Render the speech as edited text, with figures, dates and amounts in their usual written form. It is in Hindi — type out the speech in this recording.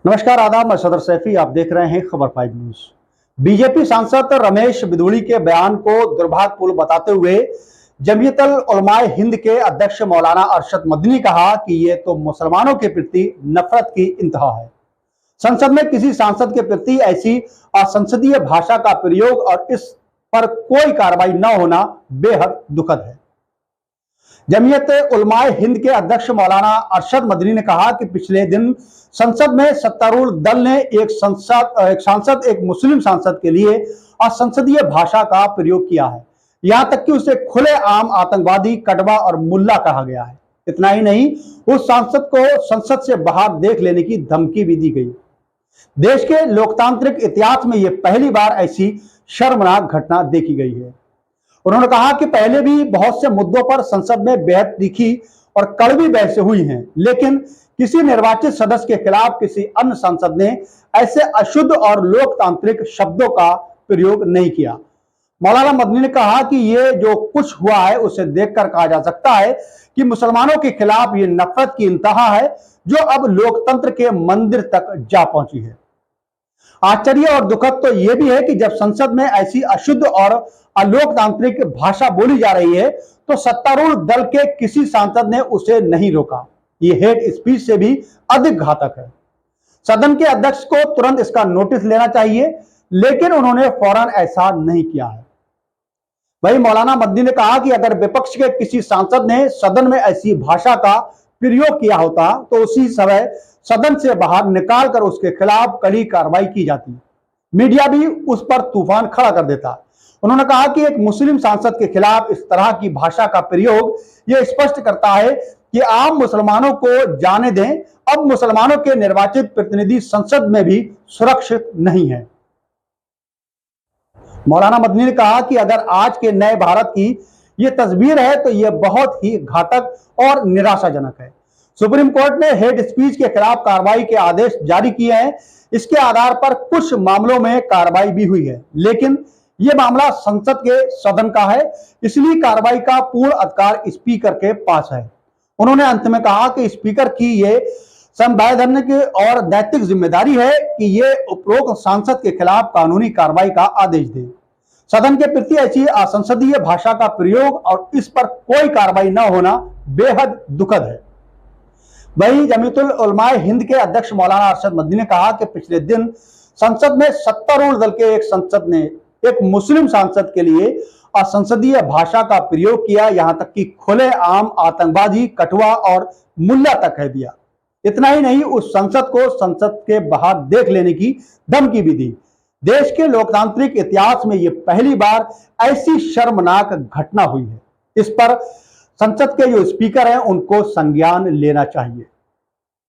नमस्कार, आदाब। मैं सदर सैफी, आप देख रहे हैं खबर 5 न्यूज। बीजेपी सांसद रमेश बिदुड़ी के बयान को दुर्भाग्यपूर्ण बताते हुए जमीयतुल उलमाए हिंद के अध्यक्ष मौलाना अरशद मदनी ने कहा कि ये तो मुसलमानों के प्रति नफरत की इंतहा है। संसद में किसी सांसद के प्रति ऐसी असंसदीय भाषा का प्रयोग और इस पर कोई कार्रवाई न होना बेहद दुखद है। जमीयत उलमाए हिंद के अध्यक्ष मौलाना अरशद मदनी ने कहा कि पिछले दिन संसद में सत्तारूढ़ दल ने एक मुस्लिम सांसद के लिए असंसदीय भाषा का प्रयोग किया है। यहां तक कि उसे खुलेआम आतंकवादी, कटवा और मुल्ला कहा गया है। इतना ही नहीं, उस सांसद को संसद से बाहर देख लेने की धमकी भी दी गई। देश के लोकतांत्रिक इतिहास में यह पहली बार ऐसी शर्मनाक घटना देखी गई है। उन्होंने कहा कि पहले भी बहुत से मुद्दों पर संसद में बेहद तीखी और कड़वी बहसें हुई हैं, लेकिन किसी निर्वाचित सदस्य के खिलाफ किसी अन्य सांसद ने ऐसे अशुद्ध और लोकतांत्रिक शब्दों का प्रयोग नहीं किया। मौलाना मदनी ने कहा कि ये जो कुछ हुआ है उसे देखकर कहा जा सकता है कि मुसलमानों के खिलाफ ये नफरत की इंतहा है जो अब लोकतंत्र के मंदिर तक जा पहुंची है। आश्चर्य और दुखद तो यह भी है कि जब संसद में ऐसी अशुद्ध और अलोकतांत्रिक भाषा बोली जा रही है तो सत्तारूढ़ दल के किसी सांसद ने उसे नहीं रोका। ये हेट स्पीच से भी अधिक घातक है। सदन के अध्यक्ष को तुरंत इसका नोटिस लेना चाहिए, लेकिन उन्होंने फौरन ऐसा नहीं किया है। वहीं मौलाना मदनी ने कहा कि अगर विपक्ष के किसी सांसद ने सदन में ऐसी भाषा का प्रयोग किया होता तो उसी समय सदन से बाहर निकाल कर उसके खिलाफ कड़ी कार्रवाई की जाती। मीडिया भी उस पर तूफान खड़ा कर देता। उन्होंने कहा कि एक मुस्लिम सांसद के खिलाफ इस तरह की भाषा का प्रयोग यह स्पष्ट करता है कि आम मुसलमानों को जाने दें, अब मुसलमानों के निर्वाचित प्रतिनिधि संसद में भी सुरक्षित नहीं है। मौलाना मदनी ने कहा कि अगर आज के नए भारत की यह तस्वीर है तो यह बहुत ही घातक और निराशाजनक है। सुप्रीम कोर्ट ने हेट स्पीच के खिलाफ कार्रवाई के आदेश जारी किए हैं। इसके आधार पर कुछ मामलों में कार्रवाई भी हुई है, लेकिन यह मामला संसद के सदन का है, इसलिए कार्रवाई का पूर्ण अधिकार स्पीकर के पास है। उन्होंने अंत में कहा कि स्पीकर की यह संवैधानिक और नैतिक जिम्मेदारी है कि यह उपरोक्त सांसद के खिलाफ कानूनी कार्रवाई का आदेश दे। सदन के प्रति ऐसी असंसदीय भाषा का प्रयोग और इस पर कोई कार्रवाई न होना बेहद दुखद है। वहीं जमीयतुल उलमाए हिंद के अध्यक्ष मौलाना अरशद मदनी ने कहा कि पिछले दिन संसद में सत्तारूढ़ दल के एक सांसद ने एक मुस्लिम सांसद के लिए असंसदीय भाषा का प्रयोग किया, यहां तक कि खुलेआम आतंकवादी, कटवा और मुल्ला तक कह दिया। इतना ही नहीं, उस सांसद को संसद के बाहर देख लेने की धमकी भी दी। देश के लोकतांत्रिक इतिहास में यह पहली बार ऐसी शर्मनाक घटना हुई है। इस पर संसद के जो स्पीकर हैं उनको संज्ञान लेना चाहिए।